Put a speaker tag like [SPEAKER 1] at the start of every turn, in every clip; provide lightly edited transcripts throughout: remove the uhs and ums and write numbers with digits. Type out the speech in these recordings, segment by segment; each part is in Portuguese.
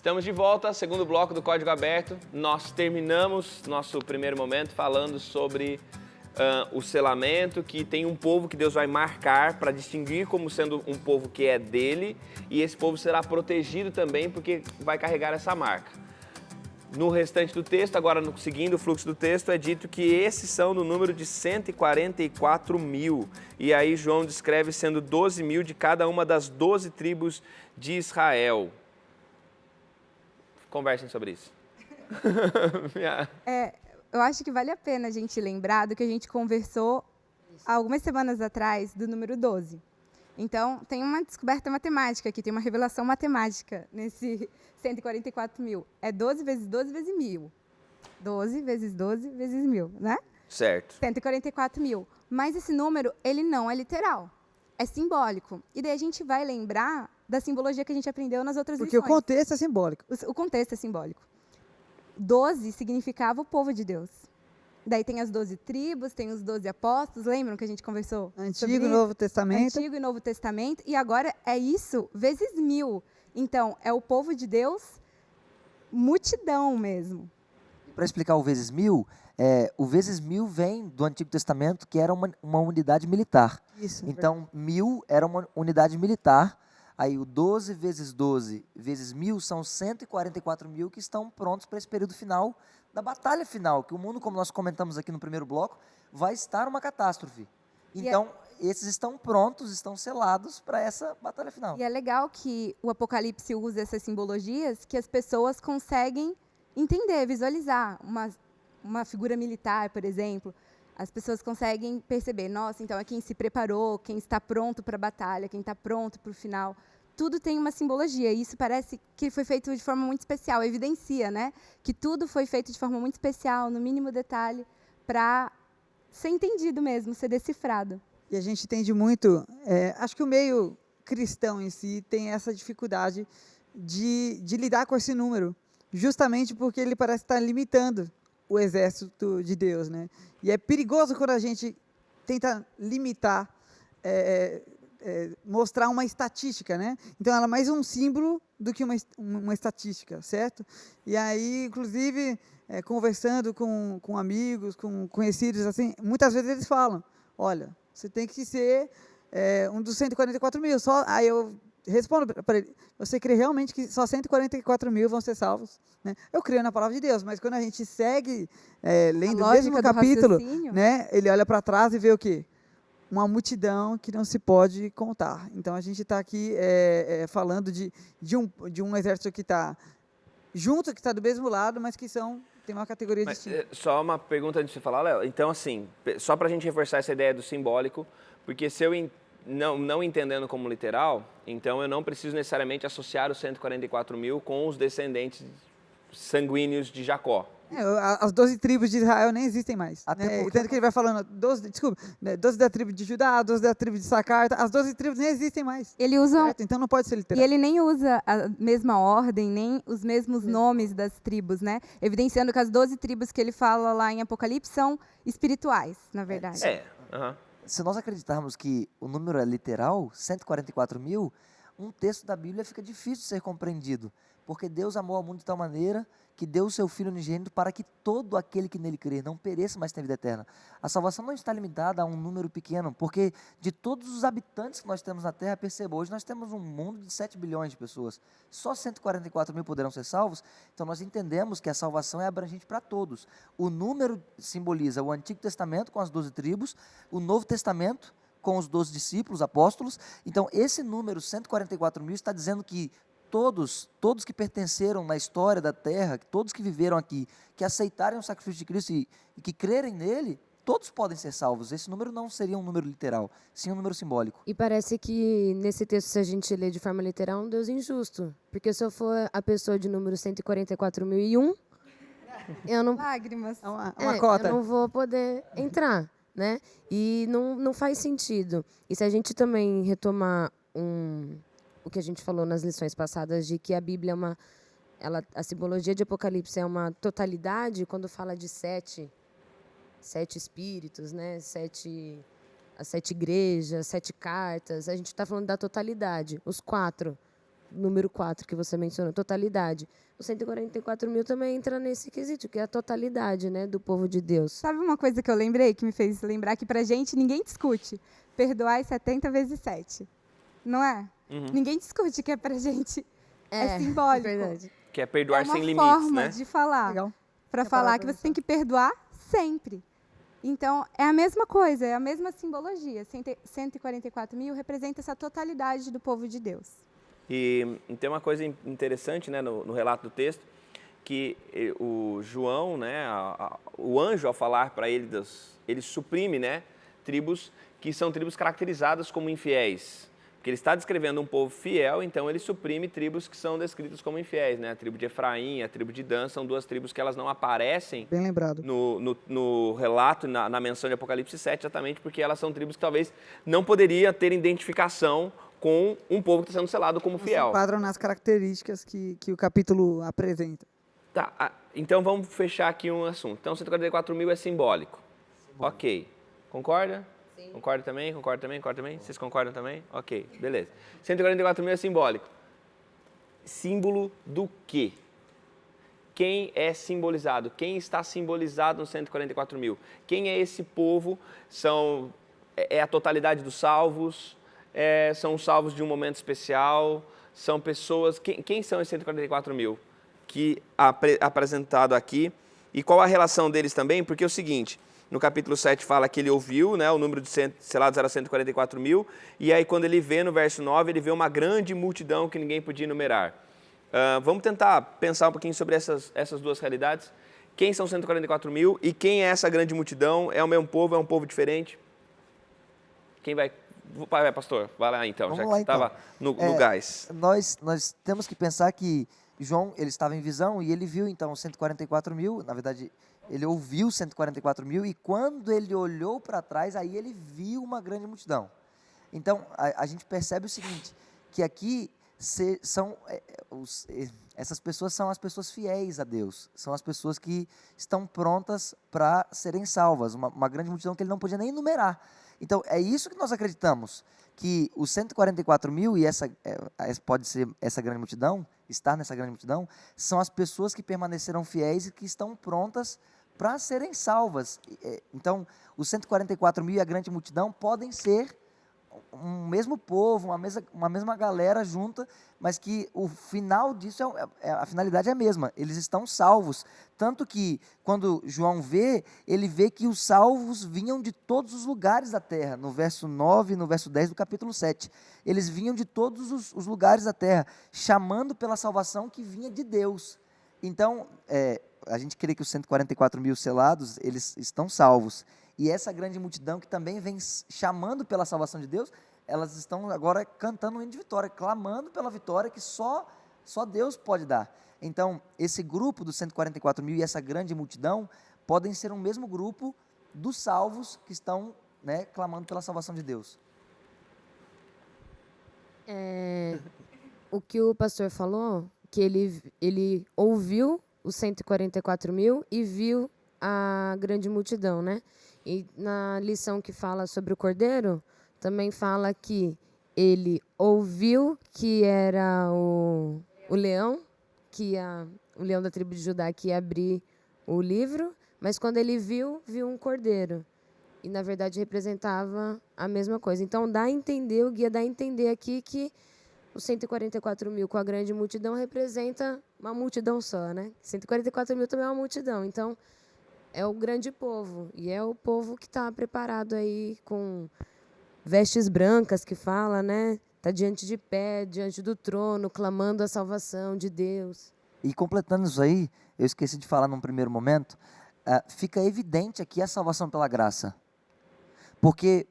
[SPEAKER 1] Estamos de volta, segundo bloco do Código Aberto. Nós terminamos nosso primeiro momento falando sobre o selamento, que tem um povo que Deus vai marcar para distinguir como sendo um povo que é dele, e esse povo será protegido também porque vai carregar essa marca. No restante do texto, agora seguindo o fluxo do texto, é dito que esses são no número de 144 mil. E aí João descreve sendo 12 mil de cada uma das 12 tribos de Israel. Conversem sobre isso.
[SPEAKER 2] Eu acho que vale a pena a gente lembrar do que a gente conversou há algumas semanas atrás do número 12. Então, tem uma descoberta matemática aqui, tem uma revelação matemática nesse 144 mil. É 12 vezes 12 vezes 1.000. 12 vezes 12 vezes 1.000, né?
[SPEAKER 1] Certo.
[SPEAKER 2] 144 mil. Mas esse número, ele não é literal. É simbólico. E daí a gente vai lembrar da simbologia que a gente aprendeu nas outras
[SPEAKER 3] Porque
[SPEAKER 2] lições.
[SPEAKER 3] o contexto é simbólico.
[SPEAKER 2] O contexto é simbólico. 12 significava o povo de Deus. Daí tem as 12 tribos, tem os 12 apóstolos, lembram que a gente conversou?
[SPEAKER 3] Antigo e Novo Testamento.
[SPEAKER 2] Antigo e Novo Testamento, e agora é isso vezes 1.000. Então, é o povo de Deus, multidão mesmo.
[SPEAKER 4] Para explicar o vezes 1.000, o vezes 1.000 vem do Antigo Testamento, que era uma unidade militar.
[SPEAKER 3] Isso.
[SPEAKER 4] Então, 1.000 era uma unidade militar. Aí o 12 vezes 12 vezes 1.000 são 144 mil que estão prontos para esse período final da batalha final, que o mundo, como nós comentamos aqui no primeiro bloco, vai estar uma catástrofe. Então, esses estão prontos, estão selados para essa batalha final.
[SPEAKER 2] E é legal que o Apocalipse usa essas simbologias que as pessoas conseguem entender, visualizar. Uma figura militar, por exemplo, as pessoas conseguem perceber, nossa, então é quem se preparou, quem está pronto para a batalha, quem está pronto para o final. Tudo tem uma simbologia, e isso parece que foi feito de forma muito especial, evidencia, né, que tudo foi feito de forma muito especial, no mínimo detalhe, para ser entendido mesmo, ser decifrado.
[SPEAKER 3] E a gente entende muito, acho que o meio cristão em si tem essa dificuldade de lidar com esse número, justamente porque ele parece estar limitando o exército de Deus, né? E é perigoso quando a gente tenta limitar, mostrar uma estatística, né? Então, ela é mais um símbolo do que uma estatística, certo? E aí, inclusive, conversando com amigos, com conhecidos, assim, muitas vezes eles falam, olha, você tem que ser um dos 144 mil. Aí eu respondo para ele, você crê realmente que só 144 mil vão ser salvos? Né? Eu creio na palavra de Deus, mas quando a gente segue lendo o mesmo capítulo, né, ele olha para trás e vê o quê? Uma multidão que não se pode contar. Então, a gente está aqui falando de um exército que está junto, que está do mesmo lado, mas que tem uma categoria distinta.
[SPEAKER 1] Só uma pergunta antes de você falar, Léo. Então, assim, só para a gente reforçar essa ideia do simbólico, porque se eu não entendendo como literal, então eu não preciso necessariamente associar os 144 mil com os descendentes sanguíneos de Jacó.
[SPEAKER 3] As 12 tribos de Israel nem existem mais. Né? Tanto que ele vai falando, 12 da tribo de Judá, 12 da tribo de Sacar, as 12 tribos nem existem mais.
[SPEAKER 2] Ele usa,
[SPEAKER 3] certo? Então não pode ser literal.
[SPEAKER 2] E ele nem usa a mesma ordem, nem os mesmos nomes das tribos, né? Evidenciando que as 12 tribos que ele fala lá em Apocalipse são espirituais, na verdade.
[SPEAKER 4] Se nós acreditarmos que o número é literal, 144 mil, um texto da Bíblia fica difícil de ser compreendido, porque Deus amou ao mundo de tal maneira que deu o seu Filho unigênito para que todo aquele que nele crer não pereça, mas tenha vida eterna. A salvação não está limitada a um número pequeno, porque de todos os habitantes que nós temos na Terra, perceba, hoje nós temos um mundo de 7 bilhões de pessoas, só 144 mil poderão ser salvos, então nós entendemos que a salvação é abrangente para todos. O número simboliza o Antigo Testamento com as 12 tribos, o Novo Testamento com os 12 discípulos, apóstolos, então esse número 144 mil está dizendo que todos que pertenceram na história da Terra, todos que viveram aqui, que aceitarem o sacrifício de Cristo e que crerem nele, todos podem ser salvos. Esse número não seria um número literal, sim um número simbólico.
[SPEAKER 5] E parece que nesse texto, se a gente lê de forma literal, é um Deus injusto. Porque se eu for a pessoa de número 144.001, eu não...
[SPEAKER 2] Lágrimas.
[SPEAKER 3] Uma cota.
[SPEAKER 5] Eu não vou poder entrar, né? E não faz sentido. E se a gente também retomar o que a gente falou nas lições passadas, de que a Bíblia a simbologia de Apocalipse é uma totalidade, quando fala de sete espíritos, né? As 7 igrejas, 7 cartas, a gente está falando da totalidade. Os 4 número 4 que você mencionou, totalidade. Os 144 mil também entra nesse quesito, que é a totalidade, né, do povo de Deus.
[SPEAKER 2] Sabe uma coisa que eu lembrei, que me fez lembrar que pra gente ninguém discute? Perdoar 70 vezes 7. Não é? Ninguém discute que é pra gente. É simbólico.
[SPEAKER 5] Verdade.
[SPEAKER 1] Que é perdoar
[SPEAKER 2] É uma
[SPEAKER 1] sem limites,
[SPEAKER 2] forma
[SPEAKER 1] né?
[SPEAKER 2] de falar.
[SPEAKER 3] Legal.
[SPEAKER 2] Para
[SPEAKER 3] Quer
[SPEAKER 2] falar
[SPEAKER 3] falar
[SPEAKER 2] que
[SPEAKER 3] pra
[SPEAKER 2] você tem que perdoar sempre. Então, é a mesma coisa, é a mesma simbologia. 144 mil representa essa totalidade do povo de Deus.
[SPEAKER 1] E tem uma coisa interessante, né, no relato do texto, que o João, né, o anjo, ao falar para ele, ele suprime, né, tribos que são tribos caracterizadas como infiéis. Porque ele está descrevendo um povo fiel, então ele suprime tribos que são descritas como infiéis, né? A tribo de Efraim, a tribo de Dan, são duas tribos que elas não aparecem
[SPEAKER 3] Bem lembrado.
[SPEAKER 1] no relato, na menção de Apocalipse 7, exatamente porque elas são tribos que talvez não poderia ter identificação com um povo que está sendo selado como
[SPEAKER 3] Se
[SPEAKER 1] fiel.
[SPEAKER 3] enquadram nas características que o capítulo apresenta.
[SPEAKER 1] Tá, então vamos fechar aqui um assunto. Então 144 mil é simbólico. Ok. Concorda? Sim. Concorda também? Vocês concordam também? Ok, beleza. 144 mil é simbólico. Símbolo do quê? Quem é simbolizado? Quem está simbolizado nos 144 mil? Quem é esse povo? É a totalidade dos salvos? São os salvos de um momento especial? São pessoas... Quem são esses 144 mil? Que apresentado aqui. E qual a relação deles também? Porque é o seguinte... No capítulo 7 fala que ele ouviu, né, o número de selados era 144 mil, e aí quando ele vê no verso 9, ele vê uma grande multidão que ninguém podia enumerar. Vamos tentar pensar um pouquinho sobre essas duas realidades. Quem são 144 mil e quem é essa grande multidão? É o mesmo povo, é um povo diferente? Quem vai? Vai, pastor, vai lá então,
[SPEAKER 4] Vamos
[SPEAKER 1] já que
[SPEAKER 4] lá,
[SPEAKER 1] você estava no gás.
[SPEAKER 4] Nós temos que pensar que João, ele estava em visão e ele viu então 144 mil, na verdade... Ele ouviu 144 mil e quando ele olhou para trás, aí ele viu uma grande multidão. Então, a gente percebe o seguinte, que aqui essas pessoas são as pessoas fiéis a Deus, são as pessoas que estão prontas para serem salvas, uma grande multidão que ele não podia nem enumerar. Então, é isso que nós acreditamos, que os 144 mil, e pode ser essa grande multidão, estar nessa grande multidão, são as pessoas que permaneceram fiéis e que estão prontas para serem salvas. Então, os 144 mil e a grande multidão podem ser um mesmo povo, uma mesma galera junta, mas que o final disso, a finalidade é a mesma, eles estão salvos. Tanto que, quando João vê, ele vê que os salvos vinham de todos os lugares da terra, no verso 9 e no verso 10 do capítulo 7. Eles vinham de todos os lugares da terra, chamando pela salvação que vinha de Deus. Então, a gente crê que os 144 mil selados, eles estão salvos. E essa grande multidão que também vem chamando pela salvação de Deus, elas estão agora cantando um hino de vitória, clamando pela vitória que só Deus pode dar. Então, esse grupo dos 144 mil e essa grande multidão podem ser um mesmo grupo dos salvos que estão, né, clamando pela salvação de Deus.
[SPEAKER 5] O que o pastor falou, que ele ouviu os 144 mil e viu a grande multidão, né? E na lição que fala sobre o cordeiro, também fala que ele ouviu que era o leão, o leão da tribo de Judá que ia abrir o livro, mas quando ele viu um cordeiro. E, na verdade, representava a mesma coisa. Então, o guia dá a entender aqui que os 144 mil com a grande multidão representa uma multidão só, né? 144 mil também é uma multidão. Então, é o grande povo, e é o povo que está preparado aí com vestes brancas, que fala, né? Está diante do trono, clamando a salvação de Deus.
[SPEAKER 4] E completando isso aí, eu esqueci de falar num primeiro momento, fica evidente aqui a salvação pela graça. Porque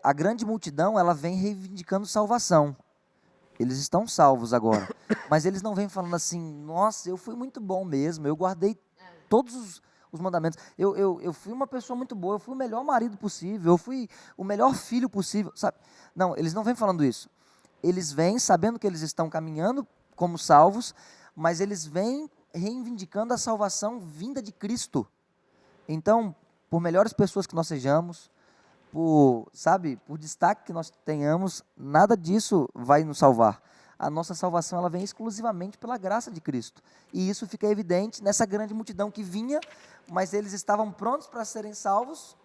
[SPEAKER 4] a grande multidão, ela vem reivindicando salvação. Eles estão salvos agora, mas eles não vêm falando assim, nossa, eu fui muito bom mesmo, eu guardei todos os mandamentos, eu fui uma pessoa muito boa, eu fui o melhor marido possível, eu fui o melhor filho possível, sabe? Não, eles não vêm falando isso. Eles vêm sabendo que eles estão caminhando como salvos, mas eles vêm reivindicando a salvação vinda de Cristo. Então, por melhores pessoas que nós sejamos, por destaque que nós tenhamos, nada disso vai nos salvar. a nossa salvação ela vem exclusivamente pela graça de Cristo. E isso fica evidente nessa grande multidão que vinha, mas eles estavam prontos para serem salvos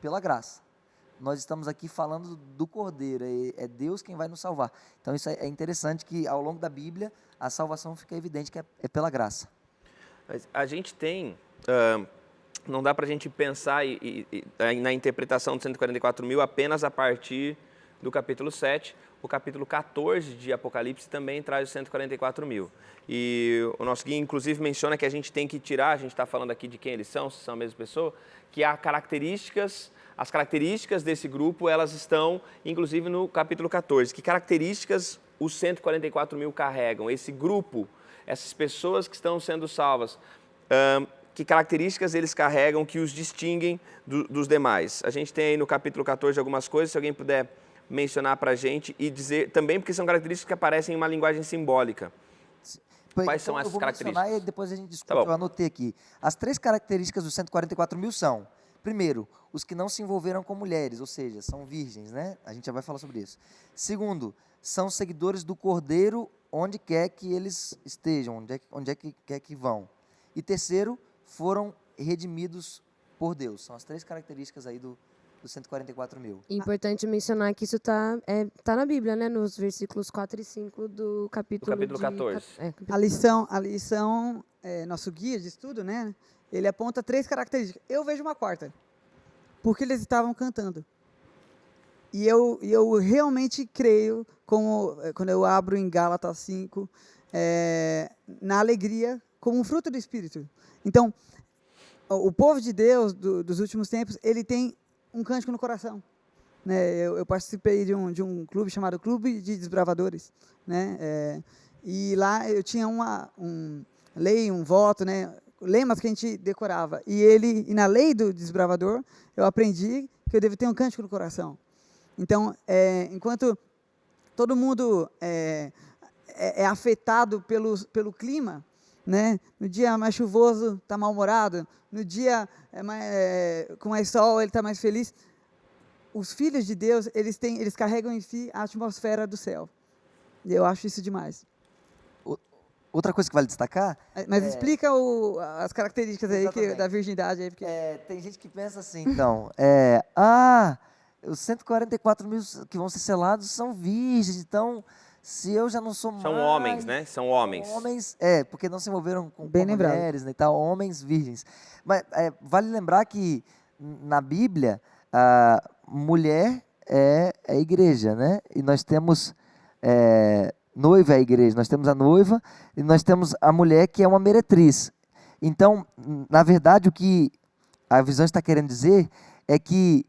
[SPEAKER 4] pela graça. Nós estamos aqui falando do Cordeiro, é Deus quem vai nos salvar. Então isso é interessante que ao longo da Bíblia a salvação fica evidente que é pela graça.
[SPEAKER 1] Mas a gente tem, não dá para a gente pensar na interpretação de 144 mil apenas a partir do capítulo 7, o capítulo 14 de Apocalipse também traz os 144 mil. E o nosso guia, inclusive, menciona que a gente tem que tirar, a gente está falando aqui de quem eles são, se são a mesma pessoa, que há as características desse grupo, elas estão, inclusive, no capítulo 14. Que características os 144 mil carregam? Esse grupo, essas pessoas que estão sendo salvas, que características eles carregam que os distinguem dos demais? A gente tem aí no capítulo 14 algumas coisas, se alguém puder mencionar para a gente e dizer também, porque são características que aparecem em uma linguagem simbólica. Quais são essas características?
[SPEAKER 4] E depois a gente discute,
[SPEAKER 1] Tá bom.
[SPEAKER 4] eu anotei aqui. As 3 características dos 144 mil são, primeiro, os que não se envolveram com mulheres, ou seja, são virgens, né? A gente já vai falar sobre isso. Segundo, são seguidores do Cordeiro onde quer que eles estejam, onde é que quer que vão. E terceiro, foram redimidos por Deus. São as 3 características aí dos 144 mil.
[SPEAKER 5] Importante mencionar que isso tá na Bíblia, né? Nos versículos 4 e 5 do capítulo,
[SPEAKER 1] Do capítulo 14.
[SPEAKER 3] A lição nosso guia de estudo, né? Ele aponta 3 características. Eu vejo uma 4ª. Porque eles estavam cantando. E eu realmente creio, quando eu abro em Gálatas 5, na alegria como um fruto do Espírito. Então, o povo de Deus dos últimos tempos, ele tem um cântico no coração. Né? Eu participei de um clube chamado Clube de Desbravadores. Né? E lá eu tinha um voto, né? Lemas que a gente decorava. E na lei do desbravador, eu aprendi que eu devo ter um cântico no coração. Então, enquanto todo mundo é afetado pelo clima, né? No dia mais chuvoso, está mal-humorado. No dia com mais sol, ele está mais feliz. Os filhos de Deus, eles carregam em si a atmosfera do céu. E eu acho isso demais.
[SPEAKER 4] Outra coisa que vale destacar...
[SPEAKER 3] Mas explica as características aí da virgindade. Aí, porque...
[SPEAKER 4] tem gente que pensa assim, então, os 144 mil que vão ser selados são virgens, então, se eu já não sou mais...
[SPEAKER 1] São homens, né? São homens.
[SPEAKER 4] Homens, porque não se envolveram com
[SPEAKER 3] Bem lembrado.
[SPEAKER 4] mulheres, né, e tal, homens virgens. Mas vale lembrar que, na Bíblia, a mulher é a igreja, né? E nós temos... noiva é a igreja, nós temos a noiva e nós temos a mulher que é uma meretriz. Então, na verdade, o que a visão está querendo dizer é que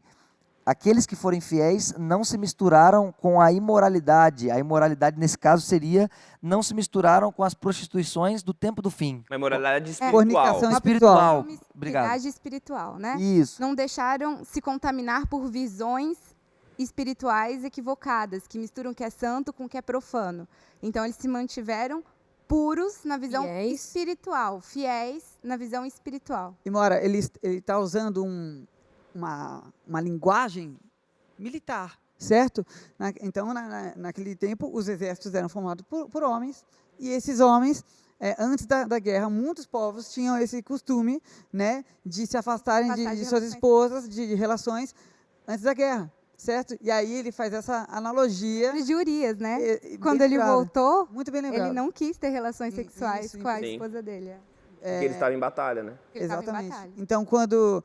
[SPEAKER 4] aqueles que forem fiéis não se misturaram com a imoralidade. A imoralidade, nesse caso, seria não se misturaram com as prostituições do tempo do fim.
[SPEAKER 1] Uma imoralidade espiritual.
[SPEAKER 3] Fornicação
[SPEAKER 4] Espiritual.
[SPEAKER 2] Uma
[SPEAKER 4] Obrigado.
[SPEAKER 2] espiritualidade espiritual, né?
[SPEAKER 4] Isso.
[SPEAKER 2] Não deixaram se contaminar por visões espirituais equivocadas, que misturam o que é santo com o que é profano. Então, eles se mantiveram puros na visão espiritual, fiéis na visão espiritual.
[SPEAKER 3] E, Mora, ele está usando uma linguagem militar, certo? Então, naquele tempo, os exércitos eram formados por homens, e esses homens, antes da guerra, muitos povos tinham esse costume, né, de se afastarem de suas esposas, de relações, antes da guerra. Certo? E aí ele faz essa analogia.
[SPEAKER 2] De Urias, né? Quando ele voltou,
[SPEAKER 3] muito bem lembrado.
[SPEAKER 2] ele não quis ter relações sexuais com a
[SPEAKER 1] Sim.
[SPEAKER 2] esposa dele.
[SPEAKER 1] Porque ele estava em batalha, né?
[SPEAKER 2] Ele estava em
[SPEAKER 3] Exatamente.
[SPEAKER 2] batalha.
[SPEAKER 3] Então, quando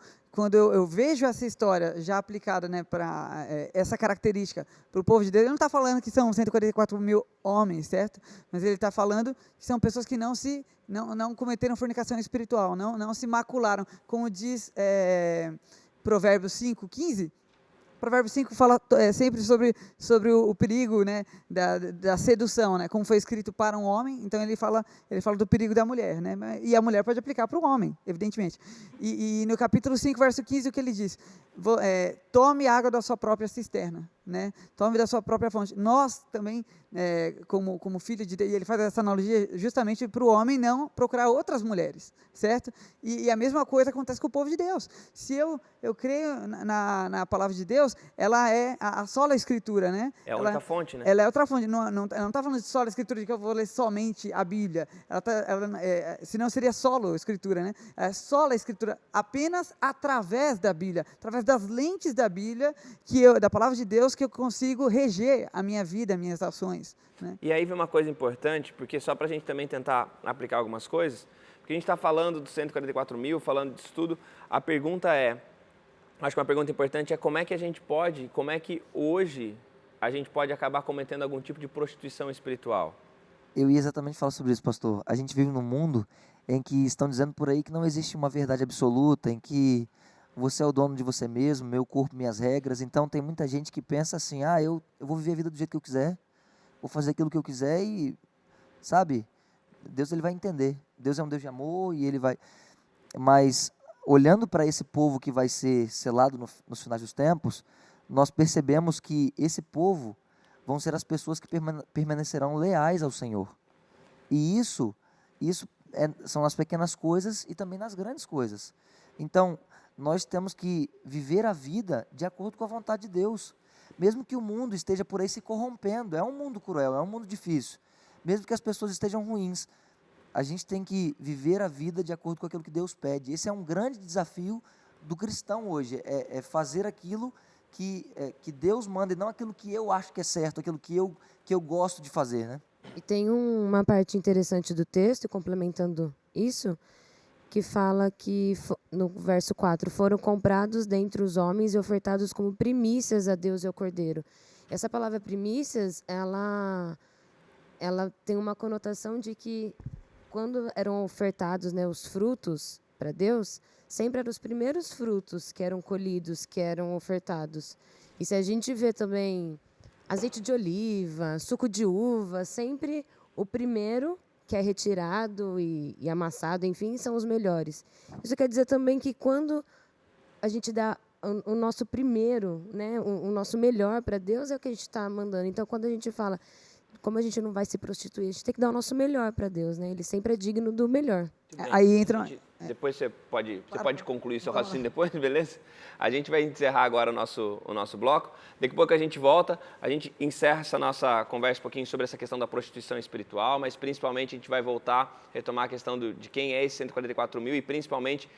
[SPEAKER 3] eu vejo essa história já aplicada, né, para essa característica para o povo de Deus, ele não está falando que são 144 mil homens, certo? Mas ele está falando que são pessoas que não cometeram fornicação espiritual, não se macularam. Como diz Provérbios 5:15, Provérbios 5 fala sempre sobre o perigo, né, da sedução, né, como foi escrito para um homem. Então ele fala do perigo da mulher, né, e a mulher pode aplicar para o homem, evidentemente. E no capítulo 5, verso 15, o que ele diz? Tome água da sua própria cisterna. né? Tome da sua própria fonte. Nós também, como filho de Deus, e ele faz essa analogia justamente para o homem não procurar outras mulheres, certo? E a mesma coisa acontece com o povo de Deus. Se eu creio na palavra de Deus, ela é a sola escritura, né?
[SPEAKER 1] É a única fonte, né?
[SPEAKER 3] Ela é outra fonte. Não está falando de sola escritura, de que eu vou ler somente a Bíblia. Senão seria solo escritura, né? É sola escritura apenas através da Bíblia, através das lentes da Bíblia, da palavra de Deus, que eu consigo reger a minha vida, as minhas ações, né?
[SPEAKER 1] E aí vem uma coisa importante, porque só para a gente também tentar aplicar algumas coisas, porque a gente está falando dos 144 mil, falando disso tudo, a pergunta acho que uma pergunta importante é como é que hoje a gente pode acabar cometendo algum tipo de prostituição espiritual?
[SPEAKER 4] Eu ia exatamente falar sobre isso, pastor. A gente vive num mundo em que estão dizendo por aí que não existe uma verdade absoluta, em que você é o dono de você mesmo, meu corpo, minhas regras. Então tem muita gente que pensa assim, eu vou viver a vida do jeito que eu quiser, vou fazer aquilo que eu quiser e, sabe, Deus ele vai entender. Deus é um Deus de amor e ele vai... Mas olhando para esse povo que vai ser selado nos finais dos tempos, nós percebemos que esse povo vão ser as pessoas que permanecerão leais ao Senhor. E isso são nas pequenas coisas e também nas grandes coisas. Então, nós temos que viver a vida de acordo com a vontade de Deus. Mesmo que o mundo esteja por aí se corrompendo, é um mundo cruel, é um mundo difícil. Mesmo que as pessoas estejam ruins, a gente tem que viver a vida de acordo com aquilo que Deus pede. Esse é um grande desafio do cristão hoje, é fazer aquilo que Deus manda e não aquilo que eu acho que é certo, aquilo que eu gosto de fazer, né?
[SPEAKER 5] E tem uma parte interessante do texto, complementando isso, que fala que, no verso 4, foram comprados dentre os homens e ofertados como primícias a Deus e ao Cordeiro. Essa palavra primícias, ela tem uma conotação de que, quando eram ofertados, né, os frutos para Deus, sempre eram os primeiros frutos que eram colhidos, que eram ofertados. E se a gente vê também azeite de oliva, suco de uva, sempre o primeiro que é retirado e amassado, enfim, são os melhores. Isso quer dizer também que quando a gente dá o nosso primeiro, né, o nosso melhor para Deus, é o que a gente está mandando. Então, quando a gente fala, como a gente não vai se prostituir, a gente tem que dar o nosso melhor para Deus, né? Ele sempre é digno do melhor.
[SPEAKER 3] Aí entra...
[SPEAKER 1] Depois você pode concluir seu raciocínio depois, beleza? A gente vai encerrar agora o nosso bloco. Daqui a pouco a gente volta, a gente encerra essa nossa conversa um pouquinho sobre essa questão da prostituição espiritual, mas principalmente a gente vai voltar, retomar a questão de quem é esse 144 mil e principalmente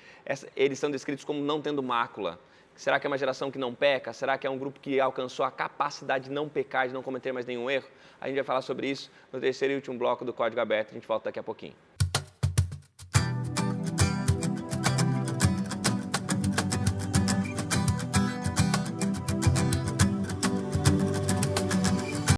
[SPEAKER 1] eles são descritos como não tendo mácula. Será que é uma geração que não peca? Será que é um grupo que alcançou a capacidade de não pecar, de não cometer mais nenhum erro? A gente vai falar sobre isso no terceiro e último bloco do Código Aberto. A gente volta daqui a pouquinho.